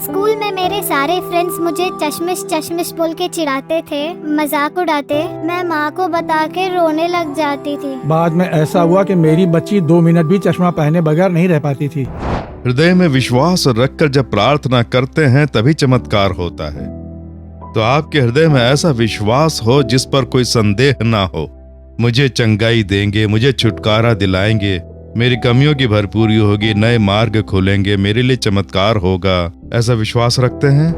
School में मेरे सारे फ्रेंड्स मुझे चश्मिश चश्मिश बोल के चिढ़ाते थे, मजाक उड़ाते। मैं माँ को बता के रोने लग जाती थी। बाद में ऐसा हुआ कि मेरी बच्ची 2 मिनट भी चश्मा पहने बगैर नहीं रह पाती थी। हृदय में विश्वास रखकर जब प्रार्थना करते हैं तभी चमत्कार होता है। तो आपके हृदय में ऐसा विश्वास हो जिस पर कोई संदेह ना हो। मुझे चंगाई देंगे, मुझे छुटकारा दिलाएंगे, मेरी कमियों की भरपूरी होगी, नए मार्ग खोलेंगे, मेरे लिए चमत्कार होगा, ऐसा विश्वास रखते हैं।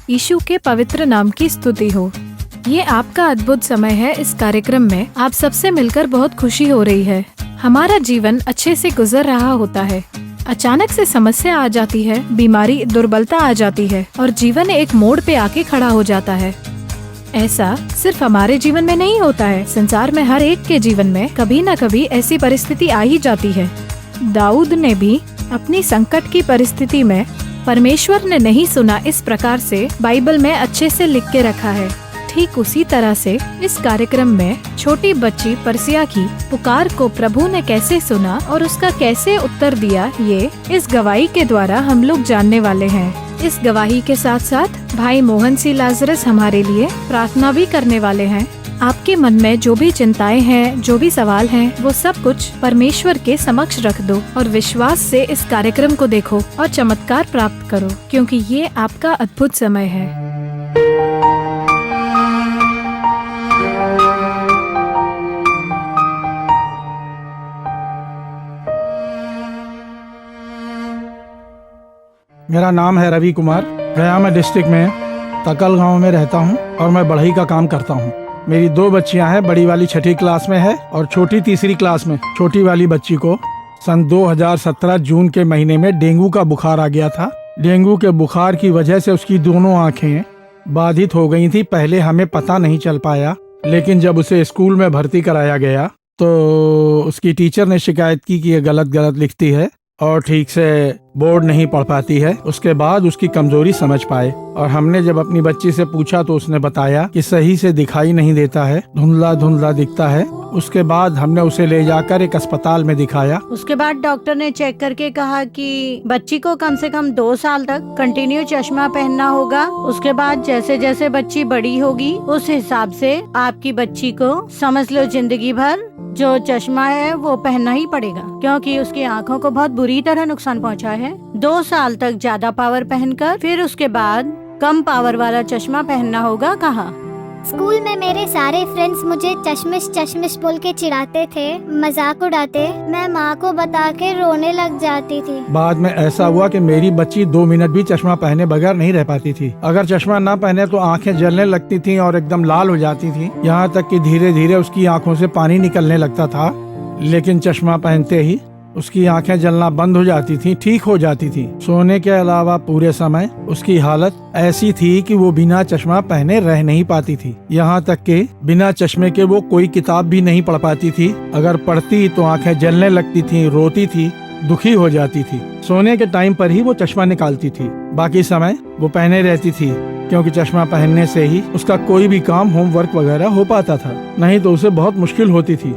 यीशु के पवित्र नाम की स्तुति हो। ये आपका अद्भुत समय है। इस कार्यक्रम में आप सबसे मिलकर बहुत खुशी हो रही है। हमारा जीवन अच्छे से गुजर रहा होता है। अचानक से समस्या आ जाती है, बीमारी, दुर्बलता आ जाती है और जीवन एक मोड़ पे आके खड़ा हो जाता है। ऐसा सिर्फ हमारे जीवन में नहीं होता है, संसार में हर एक के जीवन में कभी न कभी ऐसी परिस्थिति आ ही जाती है। दाऊद ने भी अपनी संकट की परिस्थिति में परमेश्वर ने नहीं सुना, इस प्रकार से बाइबल में अच्छे से लिख के रखा है। ठीक उसी तरह से इस कार्यक्रम में छोटी बच्ची परसिया की पुकार को प्रभु ने कैसे सुना और उसका कैसे उत्तर दिया, ये इस गवाही के द्वारा हम लोग जानने वाले हैं। इस गवाही के साथ साथ भाई मोहन सी लाजरस हमारे लिए प्रार्थना भी करने वाले हैं। आपके मन में जो भी चिंताएं हैं, जो भी सवाल हैं, वो सब कुछ परमेश्वर के समक्ष रख दो और विश्वास से इस कार्यक्रम को देखो और चमत्कार प्राप्त करो, क्योंकि ये आपका अद्भुत समय है। मेरा नाम है रवि कुमार। गयामा डिस्ट्रिक्ट में तकल गांव में रहता हूं और मैं बढ़ई का काम करता हूं। मेरी 2 बच्चियां हैं, बड़ी वाली 6ठी क्लास में है और छोटी 3री क्लास में। छोटी वाली बच्ची को सन 2017 जून के महीने में डेंगू का बुखार आ गया था। डेंगू के बुखार की वजह से उसकी दोनों आंखें बाधित हो गई थी। पहले हमें पता नहीं चल पाया, लेकिन जब उसे स्कूल में भर्ती कराया गया तो उसकी टीचर ने शिकायत की कि ये गलत लिखती है और ठीक से बोर्ड नहीं पढ़ पाती है। उसके बाद उसकी कमजोरी समझ पाए और हमने जब अपनी बच्ची से पूछा तो उसने बताया कि सही से दिखाई नहीं देता है, धुंधला दिखता है। उसके बाद हमने उसे ले जाकर एक अस्पताल में दिखाया। उसके बाद डॉक्टर ने चेक करके कहा कि बच्ची को कम से कम 2 साल तक कंटिन्यू चश्मा पहनना होगा। उसके बाद जैसे जैसे बच्ची बड़ी होगी उस हिसाब से आपकी बच्ची को समझ लो जिंदगी भर जो चश्मा है वो पहनना ही पड़ेगा, क्योंकि उसकी आंखों को बहुत बुरी तरह नुकसान पहुंचा है। 2 साल तक ज्यादा पावर पहनकर फिर उसके बाद कम पावर वाला चश्मा पहनना होगा। कहा स्कूल में मेरे सारे फ्रेंड्स मुझे चश्मिश चश्मिश बोल के चिढ़ाते थे, मजाक उड़ाते। मैं माँ को बता के रोने लग जाती थी। बाद में ऐसा हुआ कि मेरी बच्ची 2 मिनट भी चश्मा पहने बगैर नहीं रह पाती थी। अगर चश्मा ना पहने तो आंखें जलने लगती थीं और एकदम लाल हो जाती थीं। यहाँ तक कि धीरे धीरे उसकी आंखों से पानी निकलने लगता था। लेकिन चश्मा पहनते ही उसकी आंखें जलना बंद हो जाती थी, ठीक हो जाती थी। सोने के अलावा पूरे समय उसकी हालत ऐसी थी कि वो बिना चश्मा पहने रह नहीं पाती थी। यहाँ तक कि बिना चश्मे के वो कोई किताब भी नहीं पढ़ पाती थी। अगर पढ़ती तो आंखें जलने लगती थी, रोती थी, दुखी हो जाती थी। सोने के टाइम पर ही वो चश्मा निकालती थी, बाकी समय वो पहने रहती थी, क्योंकि चश्मा पहनने से ही उसका कोई भी काम, होमवर्क वगैरह हो पाता था, नहीं तो उसे बहुत मुश्किल होती थी।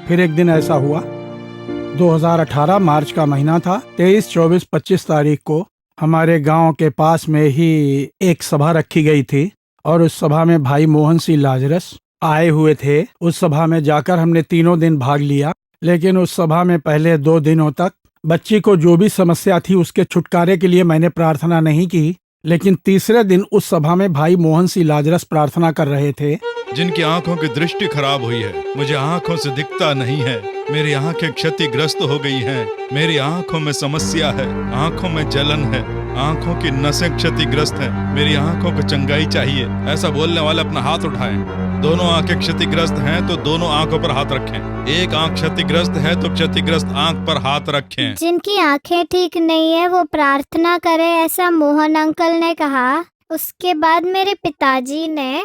फिर एक दिन ऐसा हुआ, 2018 मार्च का महीना था। 23, 24, 25 तारीख को हमारे गांव के पास में ही एक सभा रखी गई थी और उस सभा में भाई मोहन सी लाजरस आए हुए थे। उस सभा में जाकर हमने 3 दिन भाग लिया। लेकिन उस सभा में पहले 2 दिनों तक बच्ची को जो भी समस्या थी उसके छुटकारे के लिए मैंने प्रार्थना नहीं की। लेकिन तीसरे दिन उस सभा में भाई मोहन सी लाजरस प्रार्थना कर रहे थे। जिनकी आंखों की दृष्टि खराब हुई है, मुझे आंखों से दिखता नहीं है, मेरी आंखें क्षतिग्रस्त हो गई हैं, मेरी आंखों में समस्या है, आंखों में जलन है, आंखों की नसें क्षतिग्रस्त हैं, मेरी आंखों को चंगाई चाहिए, ऐसा बोलने वाले अपना हाथ उठाएं। दोनों आंखें क्षतिग्रस्त हैं तो दोनों आंखों पर हाथ रखें। एक आंख क्षतिग्रस्त है तो क्षतिग्रस्त आंख पर हाथ रखें। जिनकी आंखें ठीक नहीं है वो प्रार्थना करे, ऐसा मोहन अंकल ने कहा। उसके बाद मेरे पिताजी ने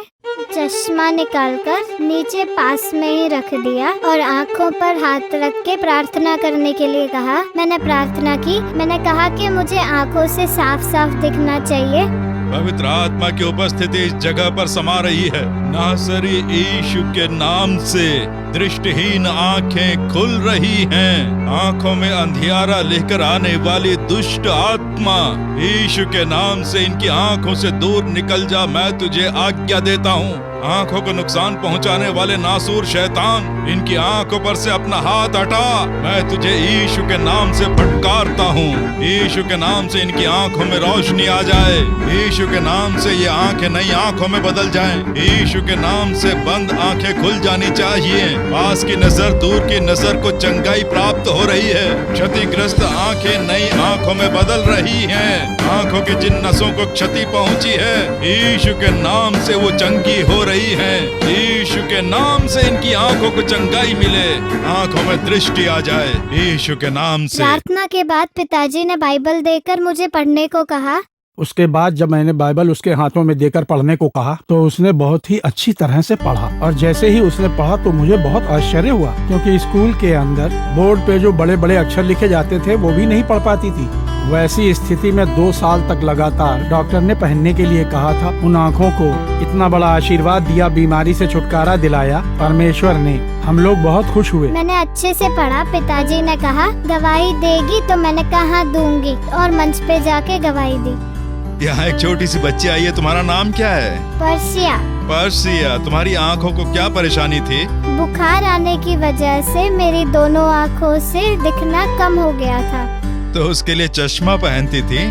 चश्मा निकालकर नीचे पास में ही रख दिया और आंखों पर हाथ रख के प्रार्थना करने के लिए कहा। मैंने प्रार्थना की। मैंने कहा कि मुझे आंखों से साफ साफ दिखना चाहिए। पवित्र आत्मा की उपस्थिति इस जगह पर समा रही है। नासरी यीशु के नाम से दृष्टिहीन आंखें खुल रही हैं। आंखों में अंधियारा लेकर आने वाली दुष्ट आत्मा यीशु के नाम से इनकी आंखों से दूर निकल जा, मैं तुझे आज्ञा देता हूँ। आंखों को नुकसान पहुंचाने वाले नासूर शैतान, इनकी आंखों पर से अपना हाथ हटा, मैं तुझे यीशु के नाम से फटकारता हूँ। यीशु के नाम से इनकी आंखों में रोशनी आ जाए। यीशु के नाम से ये आंखें नई आंखों में बदल जाएं। यीशु के नाम से बंद आंखें खुल जानी चाहिए। पास की नजर, दूर की नजर को चंगाई प्राप्त हो रही है। क्षतिग्रस्त आंखें नई आंखों में बदल रही हैं। आंखों की जिन नसों को क्षति पहुंची है, यीशु के नाम से वो चंगी हो रही है। यीशु के नाम से इनकी आंखों को चंगाई मिले, आंखों में दृष्टि आ जाए यीशु के नाम से। प्रार्थना के बाद पिताजी ने बाइबल देकर मुझे पढ़ने को कहा। उसके बाद जब मैंने बाइबल उसके हाथों में देकर पढ़ने को कहा तो उसने बहुत ही अच्छी तरह से पढ़ा। और जैसे ही उसने पढ़ा तो मुझे बहुत आश्चर्य हुआ, क्योंकि स्कूल के अंदर बोर्ड पे जो बड़े बड़े अक्षर लिखे जाते थे वो भी नहीं पढ़ पाती थी। वैसी स्थिति में 2 साल तक लगातार डॉक्टर ने पहनने के लिए कहा था। उन आँखों को इतना बड़ा आशीर्वाद दिया, बीमारी से छुटकारा दिलाया परमेश्वर ने। हम लोग बहुत खुश हुए। मैंने अच्छे से पढ़ा। पिताजी ने कहा गवाही देगी, तो मैंने कहा दूंगी, और मंच पे जाके गवाही दी। यहाँ एक छोटी सी बच्ची आई है, तुम्हारा नाम क्या है? पर्सिया। पर्सिया, तुम्हारी आंखों को क्या परेशानी थी? बुखार आने की वजह से मेरी दोनों आँखों से दिखना कम हो गया था। तो उसके लिए चश्मा पहनती थी?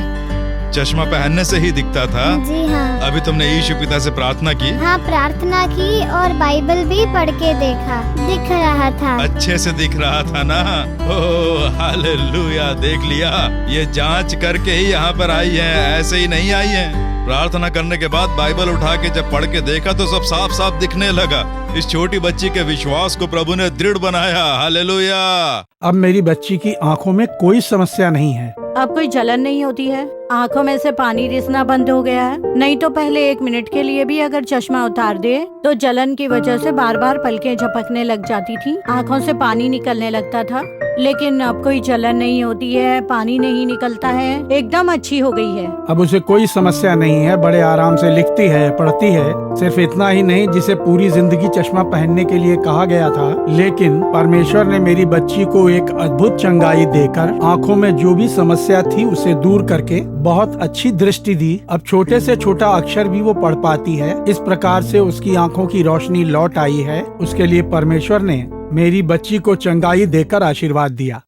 चश्मा पहनने से ही दिखता था? जी हाँ। अभी तुमने यीशु पिता से प्रार्थना की? हाँ, प्रार्थना की और बाइबल भी पढ़ के देखा, दिख रहा था। अच्छे से दिख रहा था ना? ओह हालेलुया, देख लिया। ये जांच करके ही यहाँ पर आई है, ऐसे ही नहीं आई है। प्रार्थना करने के बाद बाइबल उठा के जब पढ़ के देखा तो सब साफ साफ दिखने लगा। इस छोटी बच्ची के विश्वास को प्रभु ने दृढ़ बनाया। हालेलुया। अब मेरी बच्ची की आंखों में कोई समस्या नहीं है। अब कोई जलन नहीं होती है। आंखों में से पानी रिसना बंद हो गया है। नहीं तो पहले 1 मिनट के लिए भी अगर चश्मा उतार दे तो जलन की वजह से बार बार पलकें झपकने लग जाती थी, आंखों से पानी निकलने लगता था। लेकिन अब कोई जलन नहीं होती है, पानी नहीं निकलता है, एकदम अच्छी हो गई है। अब उसे कोई समस्या नहीं है, बड़े आराम से लिखती है, पढ़ती है। सिर्फ इतना ही नहीं, जिसे पूरी जिंदगी चश्मा पहनने के लिए कहा गया था, लेकिन परमेश्वर ने मेरी बच्ची को एक अद्भुत चंगाई देकर आंखों में जो भी समस्या थी उसे दूर करके बहुत अच्छी दृष्टि दी। अब छोटे से छोटा अक्षर भी वो पढ़ पाती है। इस प्रकार से उसकी आंखों की रोशनी लौट आई है। उसके लिए परमेश्वर ने मेरी बच्ची को चंगाई देकर आशीर्वाद दिया।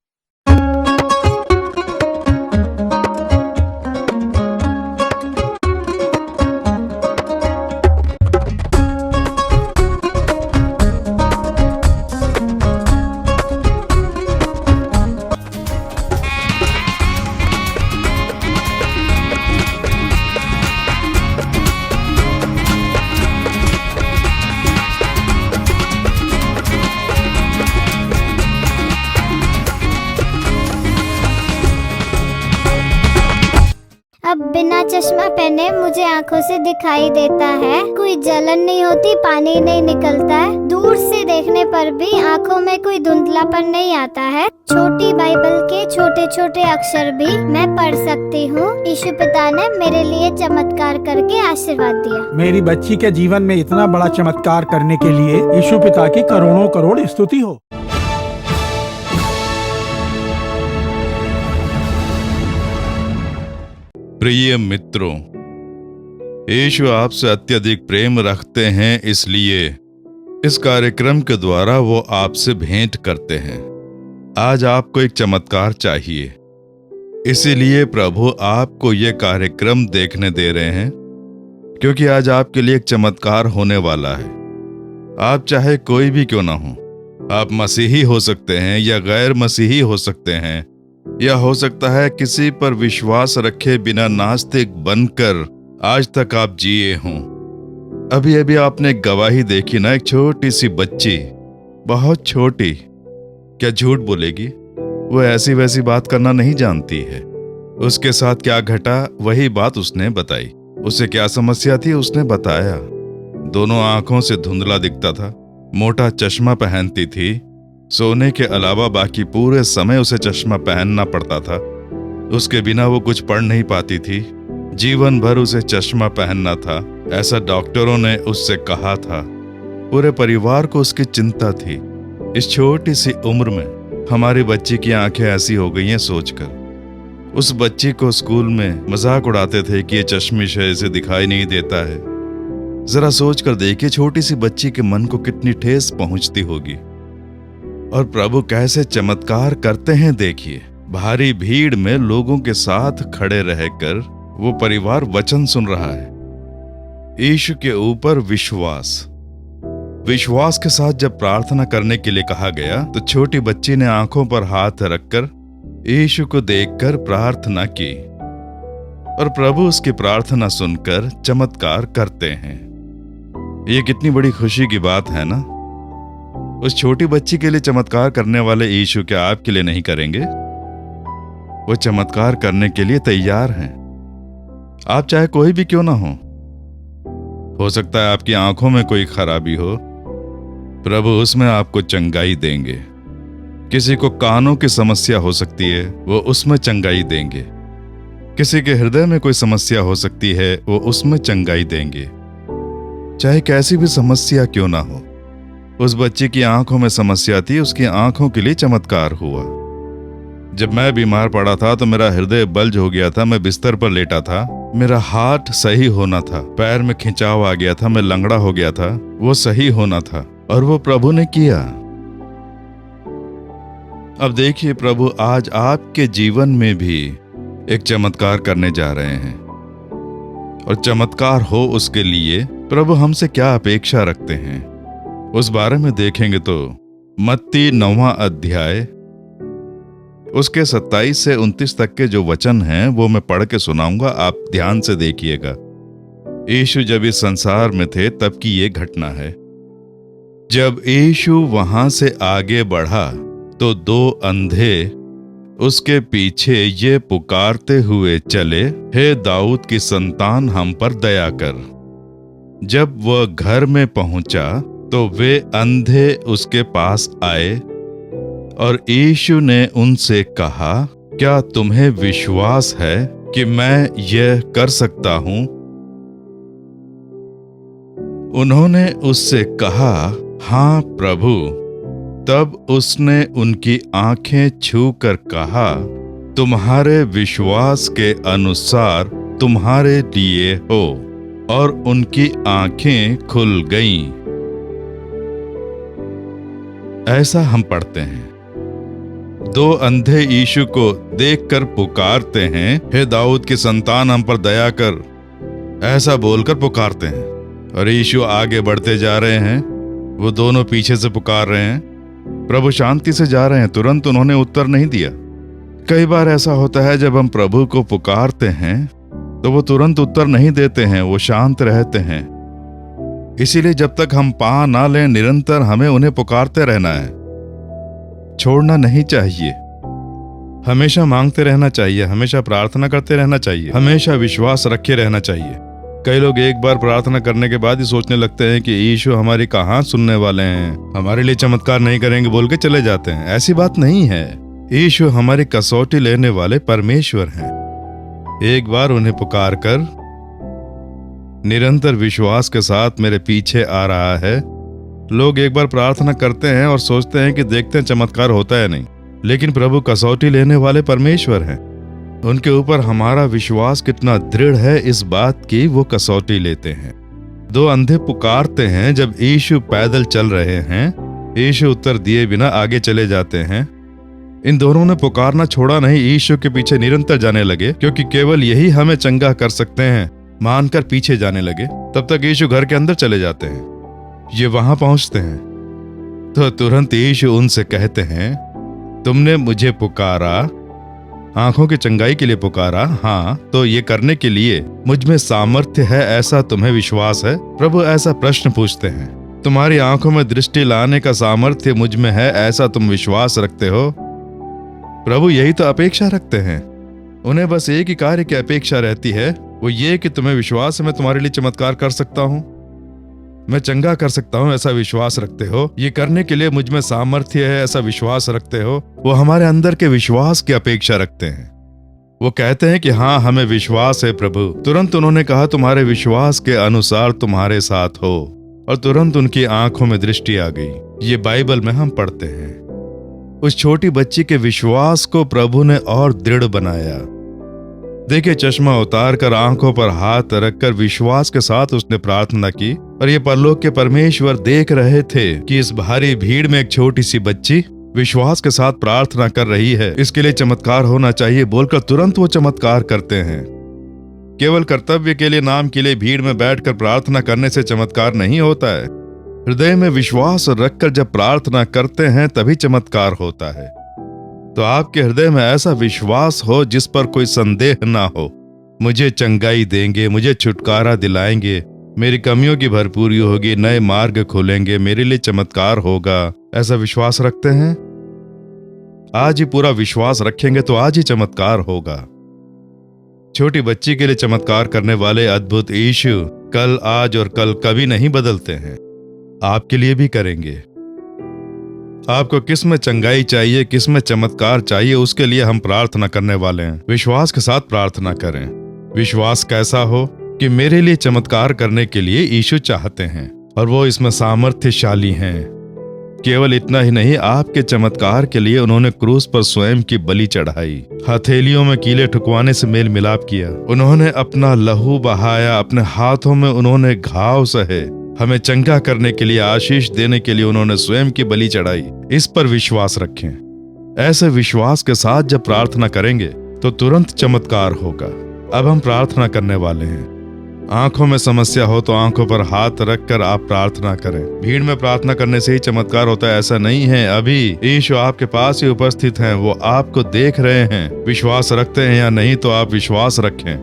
अब बिना चश्मा पहने मुझे आंखों से दिखाई देता है। कोई जलन नहीं होती, पानी नहीं निकलता है। दूर से देखने पर भी आंखों में कोई धुंधलापन नहीं आता है। छोटी बाइबल के छोटे छोटे अक्षर भी मैं पढ़ सकती हूँ। यीशु पिता ने मेरे लिए चमत्कार करके आशीर्वाद दिया। मेरी बच्ची के जीवन में इतना बड़ा चमत्कार करने के लिए यीशु पिता की करोड़ों करोड़ स्तुति हो। प्रिय मित्रों, यीशु आपसे अत्यधिक प्रेम रखते हैं, इसलिए इस कार्यक्रम के द्वारा वो आपसे भेंट करते हैं। आज आपको एक चमत्कार चाहिए, इसीलिए प्रभु आपको ये कार्यक्रम देखने दे रहे हैं, क्योंकि आज आपके लिए एक चमत्कार होने वाला है। आप चाहे कोई भी क्यों ना हो, आप मसीही हो सकते हैं या गैर मसीही हो सकते हैं, या हो सकता है किसी पर विश्वास रखे बिना नास्तिक बनकर आज तक आप जिए हों। अभी अभी आपने गवाही देखी ना, एक छोटी सी बच्ची, बहुत छोटी, क्या झूठ बोलेगी? वो ऐसी वैसी बात करना नहीं जानती है। उसके साथ क्या घटा वही बात उसने बताई। उसे क्या समस्या थी उसने बताया। दोनों आंखों से धुंधला दिखता था, मोटा चश्मा पहनती थी, सोने के अलावा बाकी पूरे समय उसे चश्मा पहनना पड़ता था। उसके बिना वो कुछ पढ़ नहीं पाती थी, जीवन भर उसे चश्मा पहनना था, ऐसा डॉक्टरों ने उससे कहा था। पूरे परिवार को उसकी चिंता थी। इस छोटी सी उम्र में हमारी बच्ची की आंखें ऐसी हो गई हैं सोचकर। उस बच्ची को स्कूल में मजाक उड़ाते थे कि ये चश्मिश है, इसे दिखाई नहीं देता है। जरा सोच कर देखिए छोटी सी बच्ची के मन को कितनी ठेस पहुंचती होगी। और प्रभु कैसे चमत्कार करते हैं देखिए। भारी भीड़ में लोगों के साथ खड़े रहकर वो परिवार वचन सुन रहा है। यीशु के ऊपर विश्वास के साथ जब प्रार्थना करने के लिए कहा गया तो छोटी बच्ची ने आंखों पर हाथ रखकर यीशु को देखकर प्रार्थना की और प्रभु उसकी प्रार्थना सुनकर चमत्कार करते हैं। ये कितनी बड़ी खुशी की बात है ना। उस छोटी बच्ची के लिए चमत्कार करने वाले यीशु क्या आपके लिए नहीं करेंगे? वो चमत्कार करने के लिए तैयार हैं। आप चाहे कोई भी क्यों ना हो सकता है आपकी आंखों में कोई खराबी हो, प्रभु उसमें आपको चंगाई देंगे। किसी को कानों की समस्या हो सकती है, वो उसमें चंगाई देंगे। किसी के हृदय में कोई समस्या हो सकती है, वो उसमें चंगाई देंगे। चाहे कैसी भी समस्या क्यों ना हो। उस बच्ची की आंखों में समस्या थी, उसकी आंखों के लिए चमत्कार हुआ। जब मैं बीमार पड़ा था तो मेरा हृदय बल्ज हो गया था, मैं बिस्तर पर लेटा था, मेरा हार्ट सही होना था, पैर में खिंचाव आ गया था, मैं लंगड़ा हो गया था, वो सही होना था और वो प्रभु ने किया। अब देखिए प्रभु आज आपके जीवन में भी एक चमत्कार करने जा रहे हैं और चमत्कार हो उसके लिए प्रभु हमसे क्या अपेक्षा रखते हैं उस बारे में देखेंगे। तो मत्ती 9वां अध्याय उसके 27 से 29 तक के जो वचन हैं वो मैं पढ़ के सुनाऊंगा, आप ध्यान से देखिएगा। यीशु जब इस संसार में थे तब की ये घटना है। जब यीशु वहां से आगे बढ़ा तो 2 अंधे उसके पीछे ये पुकारते हुए चले, हे दाऊद की संतान हम पर दया कर। जब वह घर में पहुंचा तो वे अंधे उसके पास आए और यीशु ने उनसे कहा, क्या तुम्हें विश्वास है कि मैं यह कर सकता हूं? उन्होंने उससे कहा, हाँ प्रभु। तब उसने उनकी आंखें छूकर कहा, तुम्हारे विश्वास के अनुसार तुम्हारे लिए हो। और उनकी आंखें खुल गईं। ऐसा हम पढ़ते हैं। 2 अंधे यीशु को देखकर पुकारते हैं, हे दाऊद की संतान हम पर दया कर, ऐसा बोलकर पुकारते हैं। और यीशु आगे बढ़ते जा रहे हैं, वो दोनों पीछे से पुकार रहे हैं। प्रभु शांति से जा रहे हैं, तुरंत उन्होंने उत्तर नहीं दिया। कई बार ऐसा होता है जब हम प्रभु को पुकारते हैं तो वो तुरंत उत्तर नहीं देते हैं, वो शांत रहते हैं। इसीलिए जब तक हम पा ना लें निरंतर हमें उन्हें पुकारते रहना है, छोड़ना नहीं चाहिए। हमेशा मांगते रहना चाहिए, हमेशा प्रार्थना करते रहना चाहिए, हमेशा विश्वास रखे रहना चाहिए। कई लोग एक बार प्रार्थना करने के बाद ही सोचने लगते हैं कि यीशु हमारी कहाँ सुनने वाले हैं, हमारे लिए चमत्कार नहीं करेंगे बोल के चले जाते हैं। ऐसी बात नहीं है। यीशु हमारी कसौटी लेने वाले परमेश्वर हैं। एक बार उन्हें पुकार कर निरंतर विश्वास के साथ मेरे पीछे आ रहा है। लोग एक बार प्रार्थना करते हैं और सोचते हैं कि देखते हैं चमत्कार होता है नहीं, लेकिन प्रभु कसौटी लेने वाले परमेश्वर हैं। उनके ऊपर हमारा विश्वास कितना दृढ़ है इस बात की वो कसौटी लेते हैं। 2 अंधे पुकारते हैं जब यीशु पैदल चल रहे हैं। यीशु उत्तर दिए बिना आगे चले जाते हैं। इन दोनों ने पुकारना छोड़ा नहीं, यीशु के पीछे निरंतर जाने लगे, क्योंकि केवल यही हमें चंगा कर सकते हैं मानकर पीछे जाने लगे। तब तक यीशु घर के अंदर चले जाते हैं। ये वहां पहुंचते हैं तो तुरंत यीशु उनसे कहते हैं, तुमने मुझे पुकारा, आंखों की चंगाई के लिए पुकारा, हाँ, तो ये करने के लिए मुझ में सामर्थ्य है, ऐसा तुम्हें विश्वास है? प्रभु ऐसा प्रश्न पूछते हैं। तुम्हारी आंखों में दृष्टि लाने का सामर्थ्य मुझ में है, ऐसा तुम विश्वास रखते हो? प्रभु यही तो अपेक्षा रखते हैं। उन्हें बस एक ही कार्य की अपेक्षा रहती है, वो ये कि तुम्हें विश्वास है मैं तुम्हारे लिए चमत्कार कर सकता हूँ, मैं चंगा कर सकता हूँ, ऐसा विश्वास रखते हो? ये करने के लिए मुझ में सामर्थ्य है, ऐसा विश्वास रखते हो? वो हमारे अंदर के विश्वास की अपेक्षा रखते हैं। वो कहते हैं कि हाँ, हमें विश्वास है प्रभु। तुरंत उन्होंने कहा तुम्हारे विश्वास के अनुसार तुम्हारे साथ हो, और तुरंत उनकी आंखों में दृष्टि आ गई। ये बाइबल में हम पढ़ते हैं। उस छोटी बच्ची के विश्वास को प्रभु ने और दृढ़ बनाया। देखिए, चश्मा उतार कर आंखों पर हाथ रखकर विश्वास के साथ उसने प्रार्थना की, और ये परलोक के परमेश्वर देख रहे थे कि इस भारी भीड़ में एक छोटी सी बच्ची विश्वास के साथ प्रार्थना कर रही है, इसके लिए चमत्कार होना चाहिए बोलकर तुरंत वो चमत्कार करते हैं। केवल कर्तव्य के लिए, नाम के लिए भीड़ में बैठकर प्रार्थना करने से चमत्कार नहीं होता है। हृदय में विश्वास रखकर जब प्रार्थना करते हैं तभी चमत्कार होता है। तो आपके हृदय में ऐसा विश्वास हो जिस पर कोई संदेह ना हो, मुझे चंगाई देंगे, मुझे छुटकारा दिलाएंगे, मेरी कमियों की भरपूरी होगी, नए मार्ग खुलेंगे, मेरे लिए चमत्कार होगा, ऐसा विश्वास रखते हैं? आज ही पूरा विश्वास रखेंगे तो आज ही चमत्कार होगा। छोटी बच्ची के लिए चमत्कार करने वाले अद्भुत यीशु कल, आज और कल कभी नहीं बदलते हैं। आपके लिए भी करेंगे। आपको किस में चंगाई चाहिए, किस में चमत्कार चाहिए, उसके लिए हम प्रार्थना करने वाले हैं। विश्वास के साथ प्रार्थना करें। विश्वास कैसा हो कि मेरे लिए चमत्कार करने के लिए यीशु चाहते हैं और वो इसमें सामर्थ्यशाली हैं। केवल इतना ही नहीं, आपके चमत्कार के लिए उन्होंने क्रूस पर स्वयं की बलि चढ़ाई, हथेलियों में कीले ठुकवाने से मेल मिलाप किया, उन्होंने अपना लहू बहाया, अपने हाथों में उन्होंने घाव सहे, हमें चंगा करने के लिए, आशीष देने के लिए उन्होंने स्वयं की बलि चढ़ाई। इस पर विश्वास रखें। ऐसे विश्वास के साथ जब प्रार्थना करेंगे तो तुरंत चमत्कार होगा। अब हम प्रार्थना करने वाले हैं। आंखों में समस्या हो तो आंखों पर हाथ रखकर आप प्रार्थना करें। भीड़ में प्रार्थना करने से ही चमत्कार होता है ऐसा नहीं है। अभी यीशु आपके पास ही उपस्थित हैं, वो आपको देख रहे हैं। विश्वास रखते हैं या नहीं, तो आप विश्वास रखें।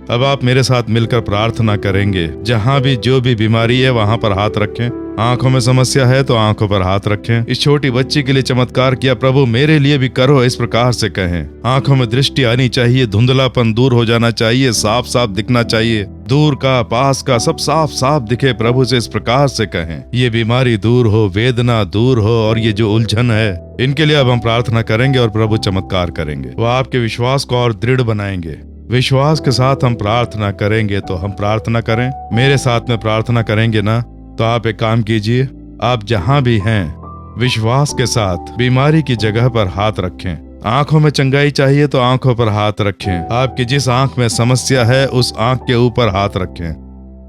अब आप मेरे साथ मिलकर प्रार्थना करेंगे। जहां भी जो भी बीमारी है वहां पर हाथ रखें। आंखों में समस्या है तो आंखों पर हाथ रखें। इस छोटी बच्ची के लिए चमत्कार किया, प्रभु मेरे लिए भी करो, इस प्रकार से कहें। आंखों में दृष्टि आनी चाहिए, धुंधलापन दूर हो जाना चाहिए, साफ साफ दिखना चाहिए, दूर का पास का सब साफ साफ दिखे। प्रभु से इस प्रकार से कहें, ये बीमारी दूर हो, वेदना दूर हो, और ये जो उलझन है, इनके लिए अब हम प्रार्थना करेंगे और प्रभु चमत्कार करेंगे। वो आपके विश्वास को और दृढ़ बनाएंगे। विश्वास के साथ हम प्रार्थना करेंगे तो हम प्रार्थना करें। मेरे साथ में प्रार्थना करेंगे ना, तो आप एक काम कीजिए, आप जहां भी हैं विश्वास के साथ बीमारी की जगह पर हाथ रखें। आंखों में चंगाई चाहिए तो आंखों पर हाथ रखें। आपकी जिस आंख में समस्या है उस आंख के ऊपर हाथ रखें।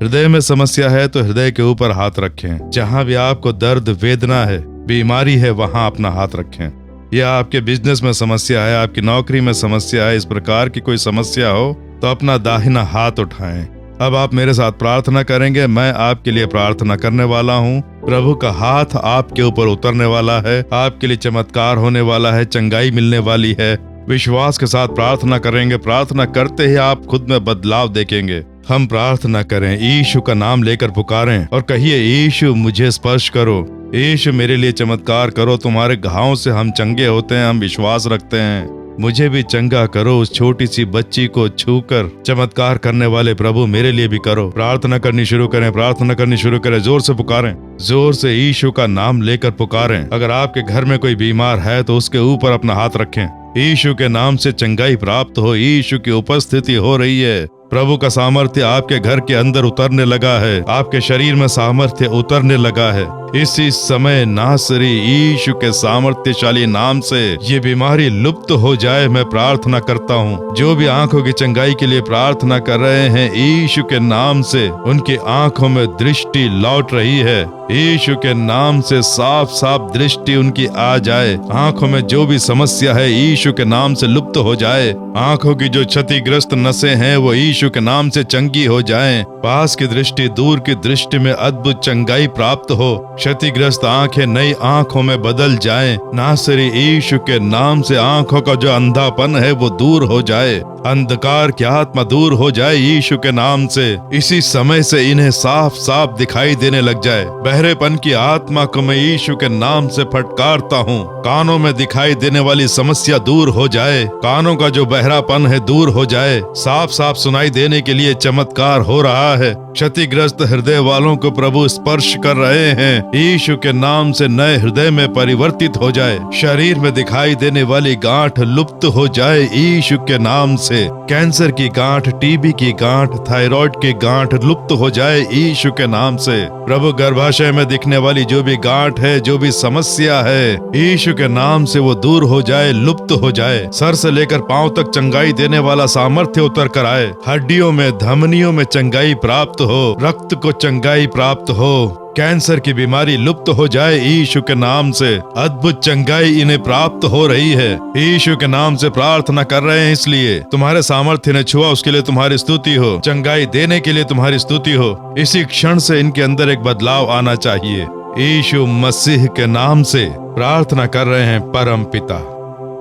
हृदय में समस्या है तो हृदय के ऊपर हाथ रखें। जहां भी आपको दर्द, वेदना है, बीमारी है, वहां अपना हाथ रखें। या आपके बिजनेस में समस्या है, आपकी नौकरी में समस्या है, इस प्रकार की कोई समस्या हो तो अपना दाहिना हाथ उठाएं। अब आप मेरे साथ प्रार्थना करेंगे। मैं आपके लिए प्रार्थना करने वाला हूँ। प्रभु का हाथ आपके ऊपर उतरने वाला है, आपके लिए चमत्कार होने वाला है, चंगाई मिलने वाली है। विश्वास के साथ प्रार्थना करेंगे। प्रार्थना करते ही आप खुद में बदलाव देखेंगे। हम प्रार्थना करें, यीशु का नाम लेकर पुकारें और कहिए, यीशु मुझे स्पर्श करो, यीशु मेरे लिए चमत्कार करो। तुम्हारे घावों से हम चंगे होते हैं, हम विश्वास रखते हैं। मुझे भी चंगा करो। उस छोटी सी बच्ची को छूकर चमत्कार करने वाले प्रभु मेरे लिए भी करो। प्रार्थना करनी शुरू करें, प्रार्थना करनी शुरू करें। जोर से पुकारें, जोर से यीशु का नाम लेकर पुकारें। अगर आपके घर में कोई बीमार है तो उसके ऊपर अपना हाथ रखें। यीशु के नाम से चंगाई प्राप्त हो। यीशु की उपस्थिति हो रही है। प्रभु का सामर्थ्य आपके घर के अंदर उतरने लगा है, आपके शरीर में सामर्थ्य उतरने लगा है। इसी समय नासरी यीशु के सामर्थ्यशाली नाम से ये बीमारी लुप्त हो जाए, मैं प्रार्थना करता हूँ। जो भी आंखों की चंगाई के लिए प्रार्थना कर रहे हैं, यीशु के नाम से उनकी आंखों में दृष्टि लौट रही है। यीशु के नाम से साफ साफ दृष्टि उनकी आ जाए। आंखों में जो भी समस्या है यीशु के नाम से लुप्त हो जाए। आंखों की जो क्षतिग्रस्त नसें हैं वो यीशु के नाम से चंगी हो जाएं। पास की दृष्टि, दूर की दृष्टि में अद्भुत चंगाई प्राप्त हो। क्षतिग्रस्त आंखें नई आंखों में बदल जाएं। नासरी यीशु के नाम से आंखों का जो अंधापन है वो दूर हो जाए। अंधकार की आत्मा दूर हो जाए यीशु के नाम से। इसी समय से इन्हें साफ साफ दिखाई देने लग जाए। बहरेपन की आत्मा को मैं यीशु के नाम से फटकारता हूँ। कानों में दिखाई देने वाली समस्या दूर हो जाए। कानों का जो बहरापन है दूर हो जाए। साफ साफ सुनाई देने के लिए चमत्कार हो रहा है। क्षतिग्रस्त हृदय वालों को प्रभु स्पर्श कर रहे हैं। यीशु के नाम से नए हृदय में परिवर्तित हो जाए। शरीर में दिखाई देने वाली गांठ लुप्त हो जाए यीशु के नाम से। कैंसर की गांठ, टीबी की गांठ, थायराइड की गांठ लुप्त हो जाए यीशु के नाम से। प्रभु गर्भाशय में दिखने वाली जो भी गांठ है, जो भी समस्या है, यीशु के नाम से वो दूर हो जाए, लुप्त हो जाए। सर से लेकर पांव तक चंगाई देने वाला सामर्थ्य उतर कर आए। हड्डियों में, धमनियों में चंगाई प्राप्त हो, रक्त को चंगाई प्राप्त हो। कैंसर की बीमारी लुप्त हो जाए यीशु के नाम से। अद्भुत चंगाई इन्हें प्राप्त हो रही है। यीशु के नाम से प्रार्थना कर रहे हैं, इसलिए तुम्हारे सामर्थ्य ने छुआ, उसके लिए तुम्हारी स्तुति हो। चंगाई देने के लिए तुम्हारी स्तुति हो। इसी क्षण से इनके अंदर एक बदलाव आना चाहिए। यीशु मसीह के नाम से प्रार्थना कर रहे हैं परम पिता,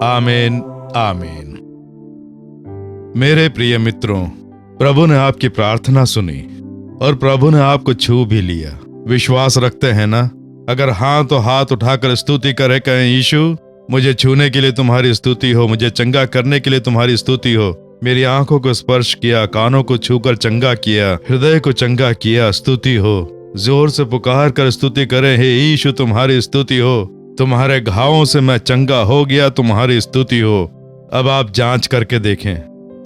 आमीन, आमीन। मेरे प्रिय मित्रों, प्रभु ने आपकी प्रार्थना सुनी और प्रभु ने आपको छू भी लिया। विश्वास रखते हैं ना? अगर हाँ तो हाथ उठाकर स्तुति करें, कहें यीशु मुझे छूने के लिए तुम्हारी स्तुति हो, मुझे चंगा करने के लिए तुम्हारी स्तुति हो। मेरी आंखों को स्पर्श किया, कानों को छूकर चंगा किया, हृदय को चंगा किया, स्तुति हो। जोर से पुकार कर स्तुति करें, हे यीशु तुम्हारी स्तुति हो। तुम्हारे घावों से मैं चंगा हो गया, तुम्हारी स्तुति हो। अब आप जांच करके देखें,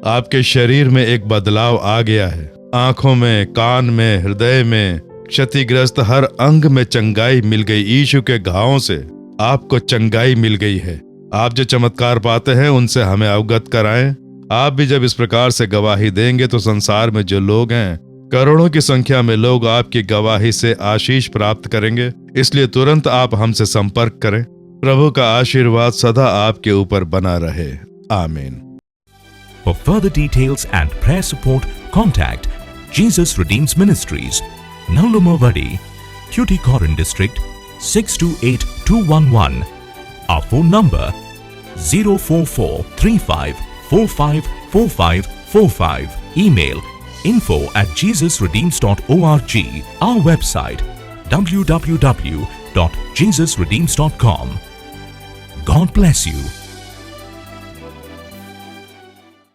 आपके शरीर में एक बदलाव आ गया है। आंखों में, कान में, हृदय में, क्षतिग्रस्त हर अंग में चंगाई मिल गई। यीशु के घावों से आपको चंगाई मिल गई है। आप जो चमत्कार पाते हैं उनसे हमें अवगत कराएं। आप भी जब इस प्रकार से गवाही देंगे तो संसार में जो लोग हैं, करोड़ों की संख्या में लोग आपकी गवाही से आशीष प्राप्त करेंगे। इसलिए तुरंत आप हमसे संपर्क करें। प्रभु का आशीर्वाद सदा आपके ऊपर बना रहे, आमीन। For further details and prayer support, contact Jesus Redeems Ministries, Nallumavadi, Tuticorin District, 628211. Our phone number 04435454545. Email info@jesusredeems.org. Our website www.jesusredeems.com. God bless you.